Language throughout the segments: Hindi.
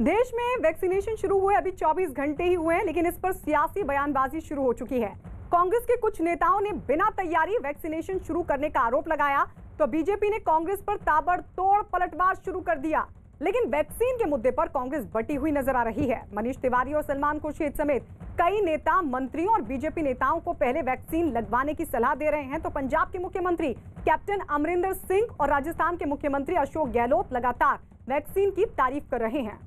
देश में वैक्सीनेशन शुरू हुए अभी 24 घंटे ही हुए हैं, लेकिन इस पर सियासी बयानबाजी शुरू हो चुकी है। कांग्रेस के कुछ नेताओं ने बिना तैयारी वैक्सीनेशन शुरू करने का आरोप लगाया, तो बीजेपी ने कांग्रेस पर ताबड़तोड़ पलटवार शुरू कर दिया। लेकिन वैक्सीन के मुद्दे पर कांग्रेस बटी हुई नजर आ रही है। मनीष तिवारी और सलमान खुर्शीद समेत कई नेता, मंत्रियों और बीजेपी नेताओं को पहले वैक्सीन लगवाने की सलाह दे रहे हैं, तो पंजाब के मुख्यमंत्री कैप्टन अमरिंदर सिंह और राजस्थान के मुख्यमंत्री अशोक गहलोत लगातार वैक्सीन की तारीफ कर रहे हैं।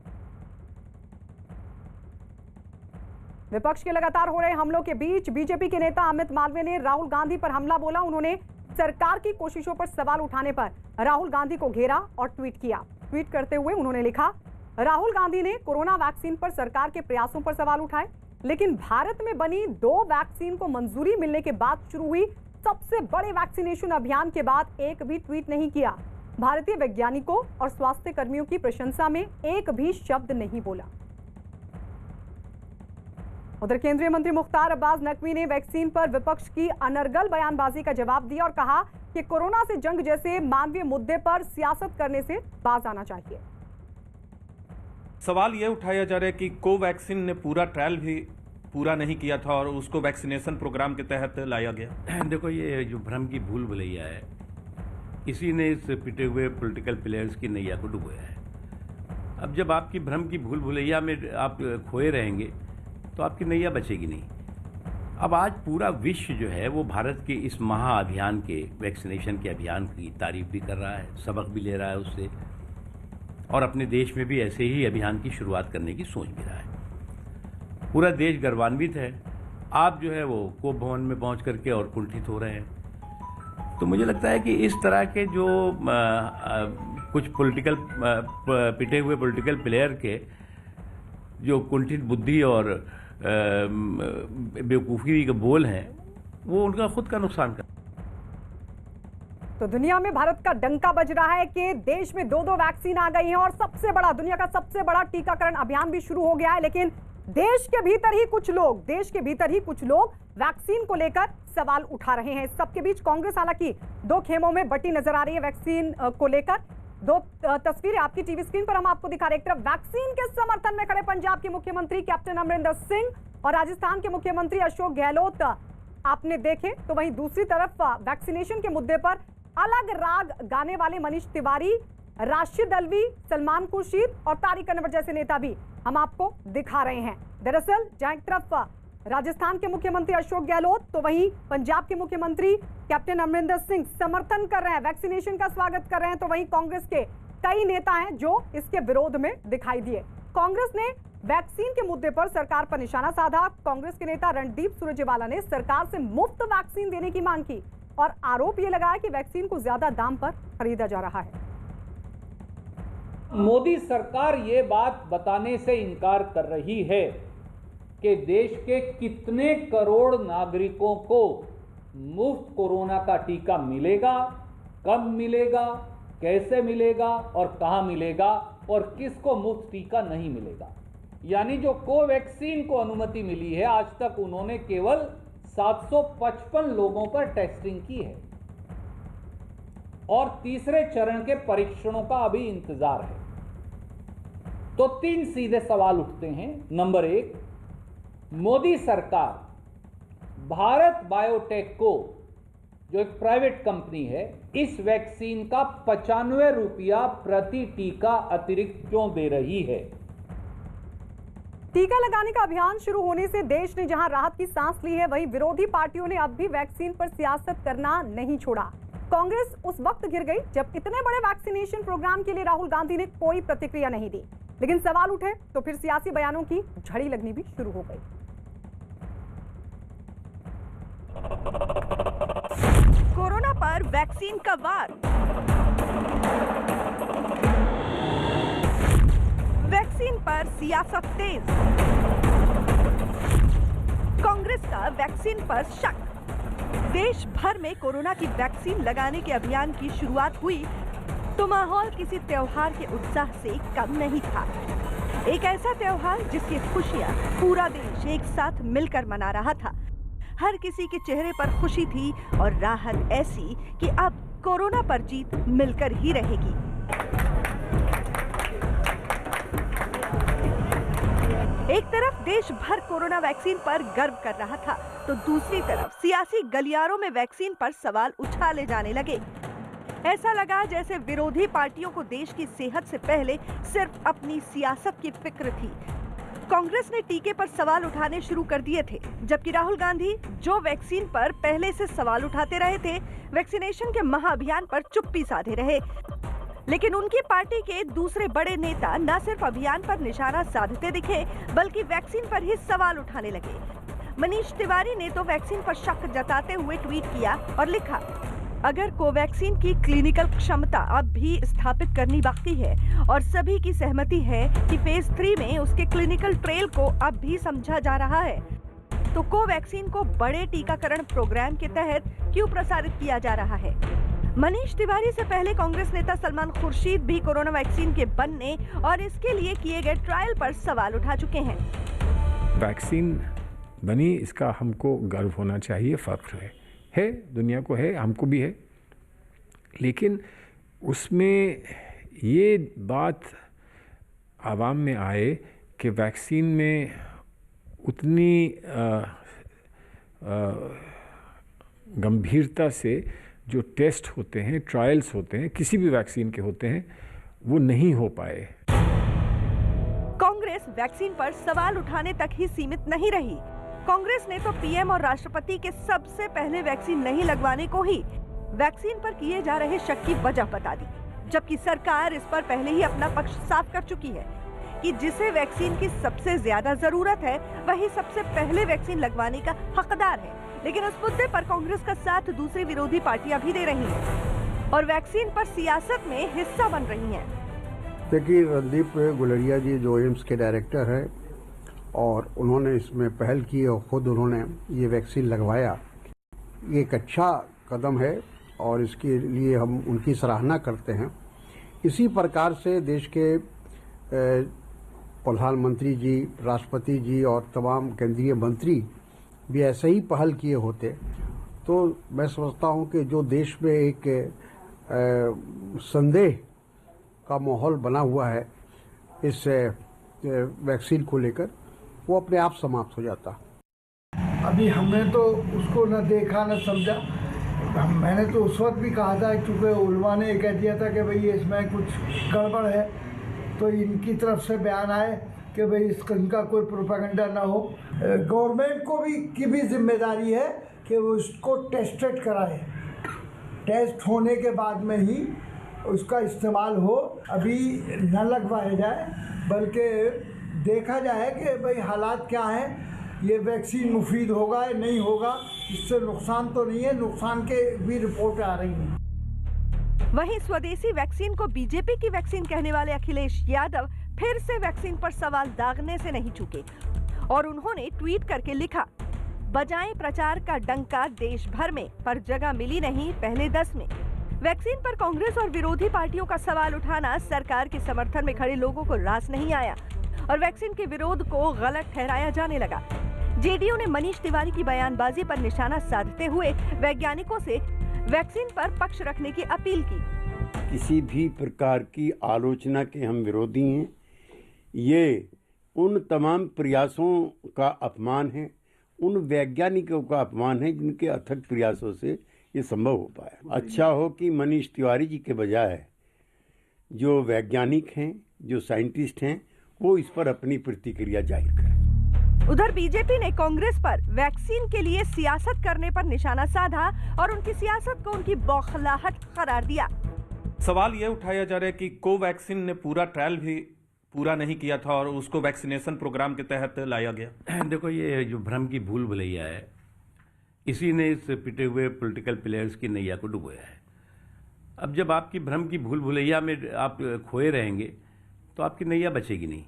विपक्ष के लगातार हो रहे हमलों के बीच बीजेपी के नेता अमित मालवीय ने राहुल गांधी पर हमला बोला। उन्होंने सरकार की कोशिशों पर सवाल उठाने पर राहुल गांधी को घेरा और ट्वीट किया। ट्वीट करते हुए उन्होंने लिखा, राहुल गांधी ने कोरोना वैक्सीन पर सरकार के प्रयासों पर सवाल उठाए, लेकिन भारत में बनी 2 वैक्सीन को मंजूरी मिलने के बाद शुरू हुई सबसे बड़े वैक्सीनेशन अभियान के बाद एक भी ट्वीट नहीं किया। भारतीय वैज्ञानिकों और स्वास्थ्य कर्मियों की प्रशंसा में एक भी शब्द नहीं बोला। उधर केंद्रीय मंत्री मुख्तार अब्बास नकवी ने वैक्सीन पर विपक्ष की अनर्गल बयानबाजी का जवाब दिया और कहा कि कोरोना से जंग जैसे मानवीय मुद्दे पर सियासत करने से बाज आना चाहिए। सवाल यह उठाया जा रहा है कि कोवैक्सीन ने पूरा ट्रायल भी पूरा नहीं किया था और उसको वैक्सीनेशन प्रोग्राम के तहत लाया गया। देखो, ये जो भ्रम की भूल भुलैया है, इसी ने इस पिटे हुए पॉलिटिकल प्लेयर्स की नैया को डुबोया है। अब जब आपकी भ्रम की भूल भुलैया में आप खोए रहेंगे तो आपकी नैया बचेगी नहीं। अब आज पूरा विश्व जो है वो भारत के इस महाअभियान के, वैक्सीनेशन के अभियान की तारीफ भी कर रहा है, सबक भी ले रहा है उससे, और अपने देश में भी ऐसे ही अभियान की शुरुआत करने की सोच भी रहा है। पूरा देश गर्वान्वित है। आप जो है वो कोप भवन में पहुंच करके और कुंठित हो रहे हैं। तो मुझे लगता है कि इस तरह के जो कुछ पॉलिटिकल पिटे हुए पॉलिटिकल प्लेयर के जो कुंठित बुद्धि और बेवकूफ़ी के बोल हैं, वो उनका खुद का नुकसान कर। तो दुनिया में भारत का डंका बज रहा है कि देश में 2 वैक्सीन आ गई हैं और दुनिया का सबसे बड़ा टीकाकरण अभियान भी शुरू हो गया है। लेकिन देश के भीतर ही कुछ लोग वैक्सीन को लेकर सवाल उठा रहे हैं। सबके बीच कांग्रेस हालांकि 2 खेमों में बटी नजर आ रही है वैक्सीन को लेकर। 2 तस्वीरें आपकी टीवी स्क्रीन पर हम आपको दिखा रहे हैं। एक तरफ वैक्सीन के समर्थन में खड़े पंजाब के मुख्यमंत्री कैप्टन अमरिंदर सिंह और राजस्थान के मुख्यमंत्री अशोक गहलोत आपने देखे, तो वहीं दूसरी तरफ वैक्सीनेशन के मुद्दे पर अलग राग गाने वाले मनीष तिवारी, राशिद अल्वी, सलमान खुर्शीद और तारिक अनवर जैसे नेता भी हम आपको दिखा रहे हैं। दरअसल जहां एक तरफ राजस्थान के मुख्यमंत्री अशोक गहलोत, तो वहीं पंजाब के मुख्यमंत्री कैप्टन अमरिंदर सिंह समर्थन कर रहे हैं, वैक्सीनेशन का स्वागत कर रहे हैं, तो वहीं कांग्रेस के कई नेता हैं जो इसके विरोध में दिखाई दिए। कांग्रेस ने वैक्सीन के मुद्दे पर सरकार पर निशाना साधा। कांग्रेस के नेता रणदीप सुरजेवाला ने सरकार से मुफ्त वैक्सीन देने की मांग की और आरोप यह लगाया कि वैक्सीन को ज्यादा दाम पर खरीदा जा रहा है। मोदी सरकार ये बात बताने से इनकार कर रही है कि देश के कितने करोड़ नागरिकों को मुफ्त कोरोना का टीका मिलेगा, कब मिलेगा, कैसे मिलेगा और कहां मिलेगा, और किसको मुफ्त टीका नहीं मिलेगा। यानी जो कोवैक्सीन को अनुमति मिली है, आज तक उन्होंने केवल 755 लोगों पर टेस्टिंग की है और तीसरे चरण के परीक्षणों का अभी इंतजार है। तो 3 सीधे सवाल उठते हैं। नंबर 1, मोदी सरकार भारत बायोटेक को, जो एक प्राइवेट कंपनी है, इस वैक्सीन का 95 रुपया प्रति टीका अतिरिक्त क्यों दे रही है? टीका लगाने का अभियान शुरू होने से देश ने जहां राहत की सांस ली है, वहीं विरोधी पार्टियों ने अब भी वैक्सीन पर सियासत करना नहीं छोड़ा। कांग्रेस उस वक्त घिर गई जब इतने बड़े वैक्सीनेशन प्रोग्राम के लिए राहुल गांधी ने कोई प्रतिक्रिया नहीं दी, लेकिन सवाल उठे तो फिर सियासी बयानों की झड़ी लगनी भी शुरू हो गई। कोरोना पर वैक्सीन का वार, वैक्सीन पर सियासत तेज, कांग्रेस का वैक्सीन पर शक। देश भर में कोरोना की वैक्सीन लगाने के अभियान की शुरुआत हुई तो माहौल किसी त्योहार के उत्साह से कम नहीं था। एक ऐसा त्योहार जिसकी खुशियां पूरा देश एक साथ मिलकर मना रहा था। हर किसी के चेहरे पर खुशी थी और राहत ऐसी कि अब कोरोना पर जीत मिलकर ही रहेगी। एक तरफ देश भर कोरोना वैक्सीन पर गर्व कर रहा था, तो दूसरी तरफ सियासी गलियारों में वैक्सीन पर सवाल उछाले जाने लगे। ऐसा लगा जैसे विरोधी पार्टियों को देश की सेहत से पहले सिर्फ अपनी सियासत की फिक्र थी। कांग्रेस ने टीके पर सवाल उठाने शुरू कर दिए थे, जबकि राहुल गांधी जो वैक्सीन पर पहले से सवाल उठाते रहे थे, वैक्सीनेशन के महाअभियान पर चुप्पी साधे रहे। लेकिन उनकी पार्टी के दूसरे बड़े नेता न सिर्फ अभियान पर निशाना साधते दिखे, बल्कि वैक्सीन पर ही सवाल उठाने लगे। मनीष तिवारी ने तो वैक्सीन पर शक जताते हुए ट्वीट किया और लिखा, अगर कोवैक्सीन की क्लिनिकल क्षमता अब भी स्थापित करनी बाकी है और सभी की सहमति है कि फेज 3 में उसके क्लिनिकल ट्रायल को अब भी समझा जा रहा है, तो कोवैक्सीन को बड़े टीकाकरण प्रोग्राम के तहत क्यों प्रसारित किया जा रहा है। मनीष तिवारी से पहले कांग्रेस नेता सलमान खुर्शीद भी कोरोना वैक्सीन के बनने और इसके लिए किए गए ट्रायल पर सवाल उठा चुके हैं। वैक्सीन बनी, इसका हमको गर्व होना चाहिए, फख्र है, दुनिया को है, हमको भी है। लेकिन उसमें ये बात आवाम में आए कि वैक्सीन में उतनी गंभीरता से जो टेस्ट होते हैं, ट्रायल्स होते हैं, किसी भी वैक्सीन के होते हैं, वो नहीं हो पाए। कांग्रेस वैक्सीन पर सवाल उठाने तक ही सीमित नहीं रही। कांग्रेस ने तो पीएम और राष्ट्रपति के सबसे पहले वैक्सीन नहीं लगवाने को ही वैक्सीन पर किए जा रहे शक की वजह बता दी, जबकि सरकार इस पर पहले ही अपना पक्ष साफ कर चुकी है कि जिसे वैक्सीन की सबसे ज्यादा जरूरत है वही सबसे पहले वैक्सीन लगवाने का हकदार है। लेकिन इस मुद्दे पर कांग्रेस का साथ दूसरी विरोधी पार्टियां भी दे रही हैं और वैक्सीन पर सियासत में हिस्सा बन रही हैं। देखिए, रणदीप गुलेरिया जी जो एम्स के डायरेक्टर है और उन्होंने इसमें पहल की और खुद उन्होंने ये वैक्सीन लगवाया, ये एक अच्छा कदम है और इसके लिए हम उनकी सराहना करते हैं। इसी प्रकार से देश के प्रधानमंत्री जी, राष्ट्रपति जी और तमाम केंद्रीय मंत्री भी ऐसे ही पहल किए होते तो मैं समझता हूं कि जो देश में एक संदेह का माहौल बना हुआ है इस वैक्सीन को लेकर, वो अपने आप समाप्त हो जाता। अभी हमने तो उसको न देखा न समझा। मैंने तो उस वक्त भी कहा था, क्योंकि उलमा ने कह दिया था कि भाई इसमें कुछ गड़बड़ है, तो इनकी तरफ से बयान आए कि भाई इनका कोई प्रोपेगेंडा ना हो। गवर्नमेंट को की भी जिम्मेदारी है कि वो इसको टेस्टेड कराए, टेस्ट होने के बाद में ही उसका इस्तेमाल हो। अभी न लगवाया जाए, बल्कि देखा जाए कि भाई हालात क्या हैं, ये वैक्सीन मुफीद होगा या नहीं होगा, इससे नुकसान तो नहीं है, नुकसान के भी रिपोर्ट आ रही हैं। वहीं स्वदेशी वैक्सीन को बीजेपी की वैक्सीन कहने वाले अखिलेश यादव फिर से वैक्सीन पर सवाल दागने से नहीं चूके और उन्होंने ट्वीट करके लिखा, बजाएं प्रचार का डंका देश भर में, पर जगह मिली नहीं पहले 10 में। वैक्सीन पर कांग्रेस और विरोधी पार्टियों का सवाल उठाना सरकार के समर्थन में खड़े लोगों को रास नहीं आया और वैक्सीन के विरोध को गलत ठहराया जाने लगा। जेडीयू ने मनीष तिवारी की बयानबाजी पर निशाना साधते हुए वैज्ञानिकों से वैक्सीन पर पक्ष रखने की अपील की। किसी भी प्रकार की आलोचना के हम विरोधी हैं। ये उन तमाम प्रयासों का अपमान है, उन वैज्ञानिकों का अपमान है जिनके अथक प्रयासों से ये संभव हो पाया। अच्छा हो कि मनीष तिवारी जी के बजाय जो वैज्ञानिक हैं, जो साइंटिस्ट हैं, वो इस पर अपनी प्रतिक्रिया जाहिर करें। उधर बीजेपी ने कांग्रेस पर वैक्सीन के लिए सियासत करने पर निशाना साधा और उनकी सियासत को उनकी बौखलाहट करार दिया। सवाल ये उठाया जा रहा है कि कोवैक्सीन ने पूरा ट्रायल भी पूरा नहीं किया था और उसको वैक्सीनेशन प्रोग्राम के तहत लाया गया। देखो, ये जो भ्रम की भूल भुलैया है, इसी ने इस पिटे हुए पॉलिटिकल प्लेयर्स की नैया को डुबोया है। अब जब आपकी भ्रम की भूल भुलैया में आप खोए रहेंगे तो आपकी नैया बचेगी नहीं।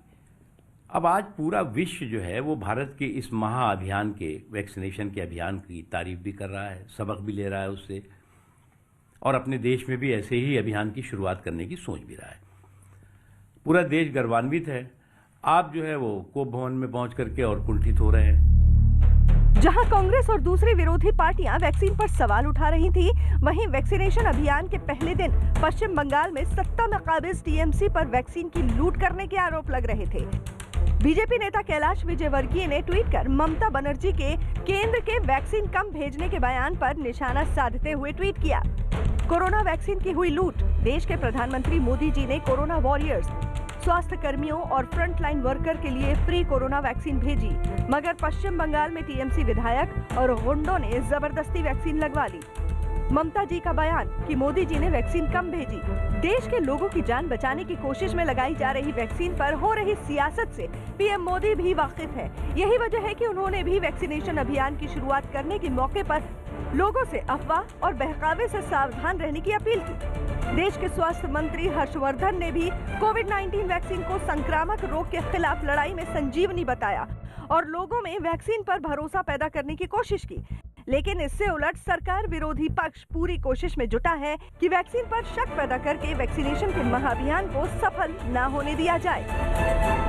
अब आज पूरा विश्व जो है वो भारत के इस महाअभियान के, वैक्सीनेशन के अभियान की तारीफ भी कर रहा है, सबक भी ले रहा है उससे, और अपने देश में भी ऐसे ही अभियान की शुरुआत करने की सोच भी रहा है। पूरा देश गर्वान्वित है। आप जो है वो कोप भवन में पहुंच करके और कुंठित हो रहे हैं। जहां कांग्रेस और दूसरी विरोधी पार्टियां वैक्सीन पर सवाल उठा रही थी, वहीं वैक्सीनेशन अभियान के पहले दिन पश्चिम बंगाल में सत्ता में काबिज टीएमसी पर वैक्सीन की लूट करने के आरोप लग रहे थे। बीजेपी नेता कैलाश विजयवर्गीय ने ट्वीट कर ममता बनर्जी के केंद्र के वैक्सीन कम भेजने के बयान पर निशाना साधते हुए ट्वीट किया। कोरोना वैक्सीन की हुई लूट। देश के प्रधानमंत्री मोदी जी ने कोरोना वॉरियर्स, स्वास्थ्य कर्मियों और फ्रंटलाइन वर्कर के लिए फ्री कोरोना वैक्सीन भेजी, मगर पश्चिम बंगाल में टीएमसी विधायक और गुंडों ने जबरदस्ती वैक्सीन लगवा ली। ममता जी का बयान कि मोदी जी ने वैक्सीन कम भेजी। देश के लोगों की जान बचाने की कोशिश में लगाई जा रही वैक्सीन पर हो रही सियासत से पीएम मोदी भी वाकिफ है। यही वजह है कि उन्होंने भी वैक्सीनेशन अभियान की शुरुआत करने के मौके पर लोगों से अफवाह और बहकावे से सावधान रहने की अपील की। देश के स्वास्थ्य मंत्री हर्षवर्धन ने भी कोविड-19 वैक्सीन को संक्रामक रोग के खिलाफ लड़ाई में संजीवनी बताया और लोगों में वैक्सीन पर भरोसा पैदा करने की कोशिश की। लेकिन इससे उलट सरकार विरोधी पक्ष पूरी कोशिश में जुटा है कि वैक्सीन पर शक पैदा करके वैक्सीनेशन के महाअभियान को सफल न होने दिया जाए।